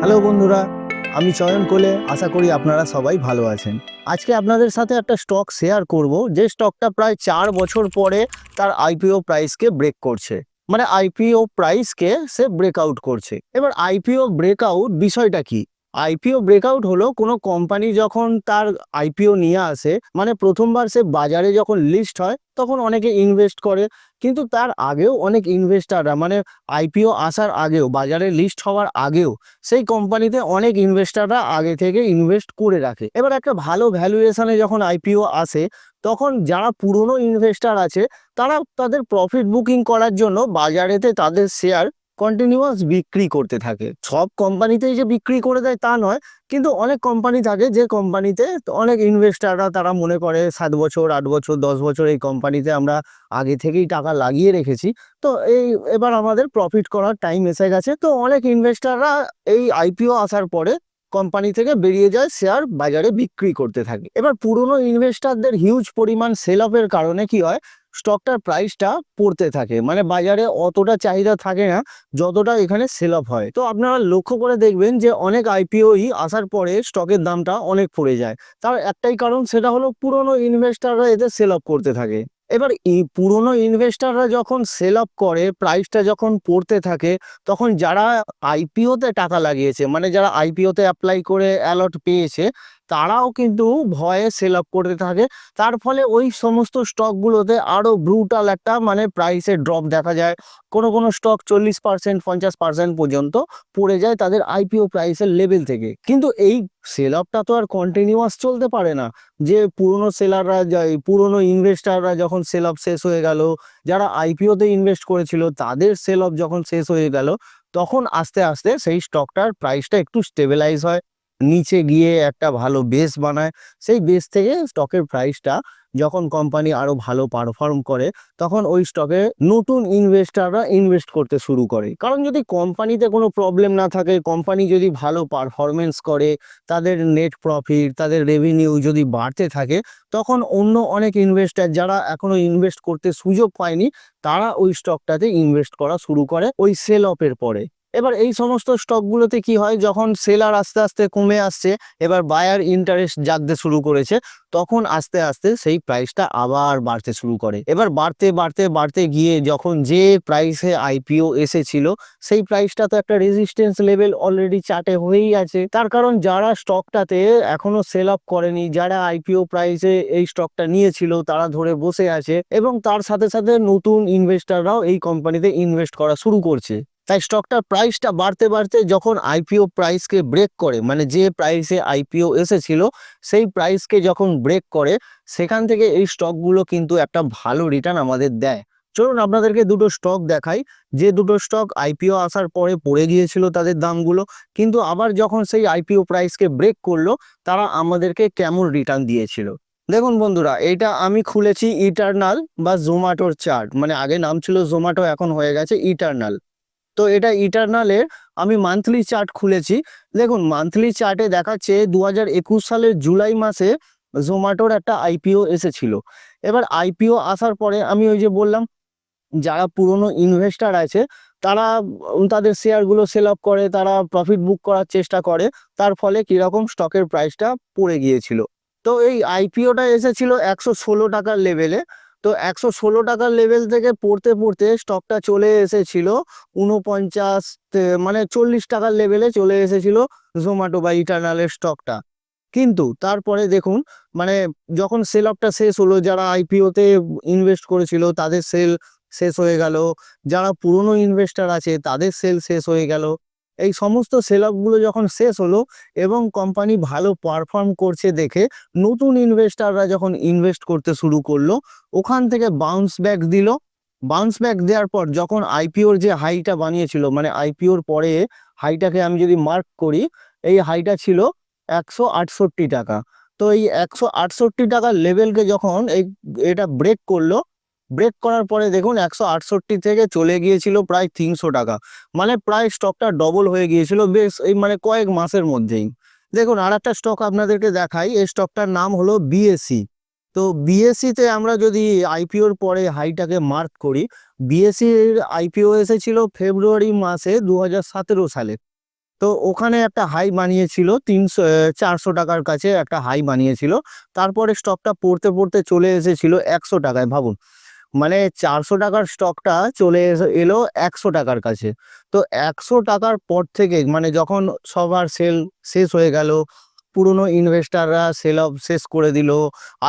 Hello বন্ধুরা, আমি চয়ন কোলে। আশা করি আপনারা সবাই ভালো আছেন। আজকে আপনাদের সাথে একটা স্টক শেয়ার করব, যে স্টকটা প্রায় 4 বছর পরে তার আইপিও প্রাইসকে ব্রেক করছে। মানে আইপিও প্রাইসকে সে ব্রেকআউট করছে। এবার আইপিও ব্রেকআউট বিষয়টা কি? আইপিও ব্রেকআউট হলো কোনো কোম্পানি যখন তার আইপিও নিয়ে আসে, মানে প্রথমবার সে বাজারে যখন লিস্ট হয় তখন অনেকে ইনভেস্ট করে। কিন্তু তার আগেও অনেক ইনভেস্টাররা, মানে আইপিও আসার আগেও, বাজারে লিস্ট হওয়ার আগেও সেই কোম্পানিতে অনেক ইনভেস্টাররা আগে থেকে ইনভেস্ট করে রাখে। এবার একটা ভালো ভ্যালুয়েশনে যখন আইপিও আসে, তখন যারা পুরনো ইনভেস্টার আছে তারা তাদের প্রফিট বুকিং করার জন্য বাজারেতে তাদের শেয়ার কন্টিনিউয়াস বিক্রি করতে থাকে। সব কোম্পানিতেই যে বিক্রি করে দেয় তা নয়, কিন্তু অনেক কোম্পানি থাকে যে কোম্পানিতে অনেক ইনভেস্টাররা তারা মনে করে 7 বছর, 8 বছর, 10 বছর এই কোম্পানিতে আমরা আগে থেকেই টাকা লাগিয়ে রেখেছি। তো এবার আমাদের প্রফিট করার টাইম এসে গেছে। তো অনেক ইনভেস্টাররা এই আইপিও আসার পরে কোম্পানি থেকে বেরিয়ে যায়, শেয়ার বাজারে বিক্রি করতে থাকে। এবার পুরনো ইনভেস্টারদের হিউজ পরিমাণ সেল অফের কারণে কি হয়, স্টকটার প্রাইসটা পড়তে থাকে। মানে বাজারে অতটা চাহিদা থাকে না যতটা এখানে সেল অফ হয়। তো আপনারা লক্ষ্য করে দেখবেন যে অনেক আইপিওই আসার পরে স্টকের দামটা অনেক পড়ে যায়। তার একটাই কারণ, সেটা হলো পুরনো ইনভেস্টাররা এতে সেল অফ করতে থাকে। এবার এই পুরনো ইনভেস্টাররা যখন সেল অফ করে, প্রাইসটা যখন পড়তে থাকে, তখন যারা আইপিওতে টাকা লাগিয়েছে, মানে যারা আইপিওতে অ্যাপ্লাই করে অ্যালট পেয়েছে, তারাও কিন্তু ভয়ে সেল অফ করতে থাকে। তার ফলে ওই সমস্ত স্টকগুলোতে আরও ব্রুটাল একটা মানে প্রাইসের ড্রপ দেখা যায়। কোনো কোনো স্টক 40%, 50% পর্যন্ত পড়ে যায় তাদের আইপিও প্রাইসের লেভেল থেকে। কিন্তু এই সেল অফটা তো আর কন্টিনিউয়াস চলতে পারে না। যে পুরনো সেলাররা, পুরনো ইনভেস্টাররা যখন সেল অফ শেষ হয়ে গেল, যারা আইপিওতে ইনভেস্ট করেছিল তাদের সেল অফ যখন শেষ হয়ে গেল, তখন আস্তে আস্তে সেই স্টকটার প্রাইসটা একটু স্টেবিলাইজ হয়, নিচে গিয়ে একটা ভালো বেস বানায়। সেই বেস থেকে স্টকের প্রাইসটা, যখন কোম্পানি আরো ভালো পারফর্ম করে, তখন ওই স্টকে নতুন ইনভেস্টাররা ইনভেস্ট করতে শুরু করে। কারণ যদি কোম্পানিতে কোনো প্রবলেম না থাকে, কোম্পানি যদি ভালো পারফরমেন্স করে, তাদের নেট প্রফিট, তাদের রেভিনিউ যদি বাড়তে থাকে, তখন অন্য অনেক ইনভেস্টর যারা এখনো ইনভেস্ট করতে সুযোগ পায়নি, তারা ওই স্টকটাতে ইনভেস্ট করা শুরু করে ওই সেল অফের পরে। এবার এই সমস্ত স্টকগুলোতে কি হয়, যখন সেলার আস্তে আস্তে কমে আসছে, এবার বায়ার ইন্টারেস্ট জাগতে শুরু করেছে, তখন আস্তে আস্তে সেই প্রাইসটা আবার বাড়তে শুরু করে। এবার বাড়তে বাড়তে বাড়তে গিয়ে যখন যে প্রাইসে আইপিও এসেছিল, সেই প্রাইসটা তো একটা রেজিস্ট্যান্স লেভেল অলরেডি চার্টে হয়েই আছে। তার কারণ যারা স্টকটাতে এখনো সেল অফ করেনি, যারা আইপিও প্রাইসে এই স্টকটা নিয়েছিল, তারা ধরে বসে আছে, এবং তার সাথে সাথে নতুন ইনভেস্টাররাও এই কোম্পানিতে ইনভেস্ট করা শুরু করছে। তাই স্টকটার প্রাইসটা বাড়তে বাড়তে যখন আইপিও প্রাইসকে ব্রেক করে, মানে যে প্রাইসে আইপিও এসেছিল সেই প্রাইসকে যখন ব্রেক করে, সেখান থেকে এই স্টকগুলো কিন্তু একটা ভালো রিটার্ন আমাদের দেয়। চলুন আপনাদেরকে দুটো স্টক দেখাই, যে দুটো স্টক আইপিও আসার পরে পড়ে গিয়েছিল তাদের দামগুলো, কিন্তু আবার যখন সেই আইপিও প্রাইসকে ব্রেক করলো, তারা আমাদেরকে কেমন রিটার্ন দিয়েছিল। দেখুন বন্ধুরা, এটা আমি খুলেছি ইটারনাল বা জোম্যাটোর চার্ট। মানে আগে নাম ছিল জোম্যাটো, এখন হয়ে গেছে ইটারনাল। তো এটা ইটারনালের আমি মান্থলি চার্ট খুলেছি। দেখুন মান্থলি চার্টে দেখাচ্ছে 2021 সালের জুলাই মাসে জোম্যাটোর একটা আইপিও এসেছিল। এবার আইপিও আসার পরে আমি ওই যে বললাম, যারা পুরনো ইনভেস্টার আছে তারা তাদের শেয়ারগুলো সেল অফ করে, তারা প্রফিট বুক করার চেষ্টা করে। তার ফলে কিরকম স্টকের প্রাইসটা পড়ে গিয়েছিল। তো এই আইপিওটা এসেছিল 116 টাকার লেভেলে। তো 116 টাকার লেভেল থেকে পড়তে পড়তে স্টকটা চলে এসেছিল 49, মানে 40 টাকার লেভেলে চলে এসেছিল জোম্যাটো বা ইটারনালের স্টকটা। কিন্তু তারপরে দেখুন, মানে যখন সেল অফটা শেষ হলো, যারা আইপিওতে ইনভেস্ট করেছিল তাদের সেল শেষ হয়ে গেল, যারা পুরনো ইনভেস্টার আছে তাদের সেল শেষ হয়ে গেল। এই সমস্ত সেল অফগুলো যখন শেষ হলো এবং কোম্পানি ভালো পারফর্ম করছে দেখে নতুন ইনভেস্টাররা যখন ইনভেস্ট করতে শুরু করলো, ওখান থেকে বাউন্স ব্যাক দিল। বাউন্স ব্যাক দেওয়ার পর যখন আইপিওর যে হাইটা বানিয়েছিল, মানে আইপিওর পরে হাইটাকে আমি যদি মার্ক করি, এই হাইটা ছিল 168 টাকা। তো এই 168 টাকার লেভেলকে যখন এটা ব্রেক করলো, ব্রেক করার পরে দেখুন 168 থেকে চলে গিয়েছিল প্রায় 300 টাকা। মানে প্রায় স্টকটা ডবল হয়ে গিয়েছিল বেশ এই মানে কয়েক মাসের মধ্যেই। দেখুন আর একটা স্টক আপনাদেরকে দেখাই, এই স্টকটার নাম হলো বিএসসি। তো বিএসসি তে আমরা যদি আইপিওর পরে হাইটাকে মার্ক করি, বিএসসির আইপিও এসেছিল ফেব্রুয়ারি মাসে 2017 সালে। তো ওখানে একটা হাই বানিয়েছিল 400 টাকার কাছে একটা হাই বানিয়েছিল। তারপরে স্টকটা পড়তে পড়তে চলে এসেছিল 100 টাকায়, ভাবুন। মানে 400 টাকার স্টকটা চলে এলো 100 টাকার কাছে। তো 100 টাকার পর থেকে মানে যখন সবার সেল শেষ হয়ে গেল, পুরনো ইনভেস্টাররা সেল অফ শেষ করে দিল,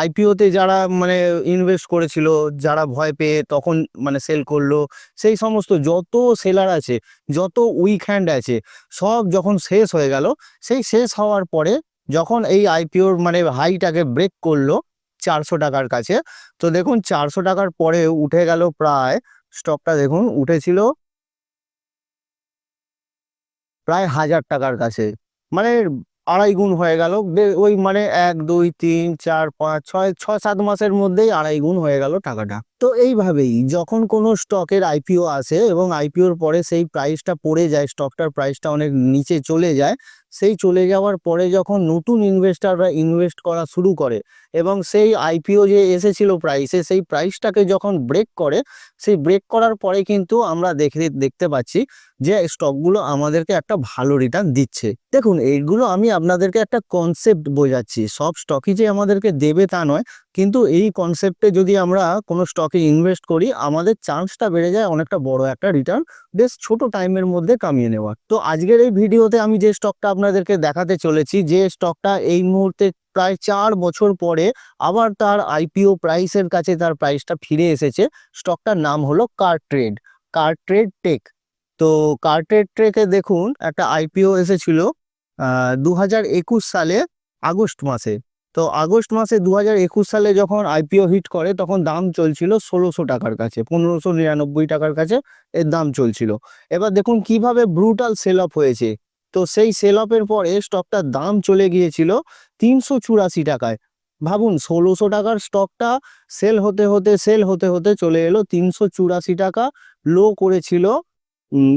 আইপিওতে যারা মানে ইনভেস্ট করেছিল, যারা ভয় পেয়ে তখন মানে সেল করলো, সেই সমস্ত যত সেলার আছে, যত উইক হ্যান্ড আছে, সব যখন শেষ হয়ে গেল, সেই শেষ হওয়ার পরে যখন এই আইপিওর মানে হাইটাকে ব্রেক করলো 400 টাকার কাছে, তো দেখুন 400 টাকার পরে উঠে গেল প্রায়, স্টকটা দেখুন উঠেছিল প্রায় 1000 টাকার কাছে। মানে আড়াই গুণ হয়ে গেল। ওই মানে 1 2 3 4 5 6 6 7 মাসের মধ্যেই আড়াই গুণ হয়ে গেল টাকাটা। তো এইভাবেই যখন কোনো স্টকের আইপিও আসে এবং আইপিওর পরে সেই প্রাইসটা পড়ে যায়, স্টকটার প্রাইসটা অনেক নিচে চলে যায়, সেই চলে যাওয়ার পরে যখন নতুন ইনভেস্টাররা ইনভেস্ট করা শুরু করে এবং সেই আইপিও যে এসেছিল প্রাইসে, সেই প্রাইসটাকে যখন ব্রেক করে, সেই ব্রেক করার পরে কিন্তু আমরা দেখতে পাচ্ছি যে স্টকগুলো আমাদেরকে একটা ভালো রিটার্ন দিচ্ছে। দেখুন, এইগুলো আমি আপনাদেরকে একটা কনসেপ্ট বোঝাচ্ছি, সব স্টকই যে আমাদেরকে দেবে তা নয়, কিন্তু এই কনসেপ্টে যদি আমরা কোনো স্টকে ইনভেস্ট করি, আমাদের চান্সটা বেড়ে যায় অনেকটা বড় একটা রিটার্ন বেশ ছোট টাইমের মধ্যে কামিয়ে নেওয়ার। তো আজকের এই ভিডিওতে আমি যে স্টকটা আপনাদেরকে দেখাতে চলেছি, যে স্টকটা এই মুহূর্তে প্রায় 4 বছর পরে আবার তার আইপিও প্রাইসের কাছে তার প্রাইসটা ফিরে এসেছে, স্টকটার নাম হলো কারট্রেড, কারট্রেড টেক। তো কার্টেড ট্রেকে দেখুন একটা আইপিও এসেছিল 2021 সালে আগস্ট মাসে। তো আগস্ট মাসে 2021 সালে যখন আইপিও হিট করে, তখন দাম চলছিল 1600 টাকার কাছে, 1599 টাকার কাছে এর দাম চলছিল। এবার দেখুন কিভাবে ব্রুটাল সেল অফ হয়েছে। তো সেই সেল অফের পরে স্টকটার দাম চলে গিয়েছিল 384 টাকায়। ভাবুন, 1600 টাকার স্টকটা সেল হতে হতে চলে এলো 384 টাকা, লো করেছিল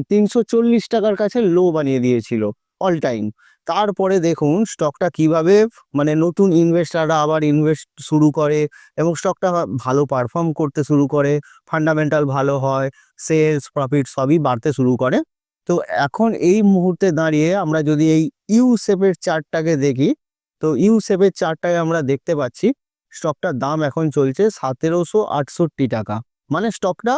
340 টাকার কাছে লো বানিয়ে দিয়েছিল অল টাইম। তারপরে দেখুন স্টকটা কিভাবে মানে নতুন ইনভেস্টাররা আবার ইনভেস্ট শুরু করে এবং স্টকটা ভালো পারফর্ম করতে শুরু করে, ফান্ডামেন্টাল ভালো হয়, সেলস প্রফিট সবই বাড়তে শুরু করে। তো এখন এই মুহূর্তে দাঁড়িয়ে আমরা যদি এই ইউ শেপের চার্টটাকে দেখি, তো ইউ শেপের চার্টটায় আমরা দেখতে পাচ্ছি স্টকটার দাম এখন চলছে 1768 টাকা। মানে স্টকটা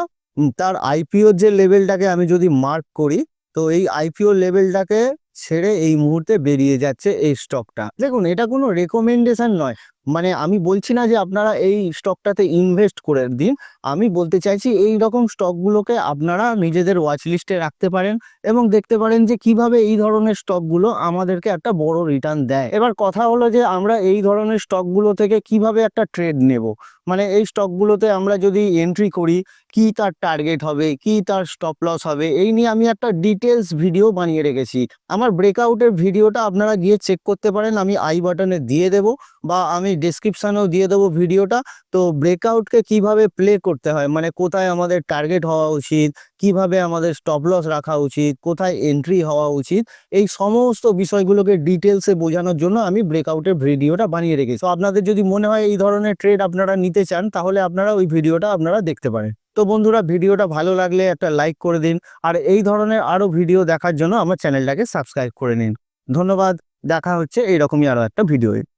তার আইপিওর যে লেভেলটাকে আমি যদি মার্ক করি, তো এই আইপিও লেভেলটাকে ছেড়ে এই মুহূর্তে বেরিয়ে যাচ্ছে এই স্টকটা। দেখুন, এটা কোনো রেকমেন্ডেশন নয়, মানে আমি বলছি না যে আপনারা এই স্টকটাতে ইনভেস্ট করে দিন। আমি বলতে চাইছি এই রকম স্টকগুলোকে আপনারা নিজেদের ওয়াচ লিস্টে রাখতে পারেন এবং দেখতে পারেন যে কিভাবে এই ধরনের স্টকগুলো আমাদেরকে একটা বড় রিটার্ন দেয়। এবার কথা হলো যে আমরা এই ধরনের স্টকগুলো থেকে কিভাবে একটা ট্রেড নেব, মানে এই স্টকগুলোতে আমরা যদি এন্ট্রি করি, কি তার টার্গেট হবে, কি তার স্টপ লস হবে, এই নিয়ে আমি একটা ডিটেলস ভিডিও বানিয়ে রেখেছি। আমার ব্রেকআউটের ভিডিওটা আপনারা গিয়ে চেক করতে পারেন, আমি আই বাটনে দিয়ে দেব বা আমি ডেসক্রিপশানেও দিয়ে দেবো ভিডিওটা। তো ব্রেকআউটকে কিভাবে প্লে করতে হয়, মানে কোথায় আমাদের টার্গেট হওয়া উচিত, কিভাবে আমাদের স্টপ লস রাখা উচিত, কোথায় এন্ট্রি হওয়া উচিত, এই সমস্ত বিষয়গুলোকে ডিটেলসে বোঝানোর জন্য আমি ব্রেকআউটের ভিডিওটা বানিয়ে রেখেছি। তো আপনাদের যদি মনে হয় এই ধরনের ট্রেড আপনারা নিতে চান, তাহলে আপনারা ওই ভিডিওটা আপনারা দেখতে পারেন। তো বন্ধুরা, ভিডিওটা ভালো লাগলে একটা লাইক করে দিন, আর এই ধরনের আরো ভিডিও দেখার জন্য আমার চ্যানেলটাকে সাবস্ক্রাইব করে নিন। ধন্যবাদ। দেখা হচ্ছে এইরকমই আরো একটা ভিডিও।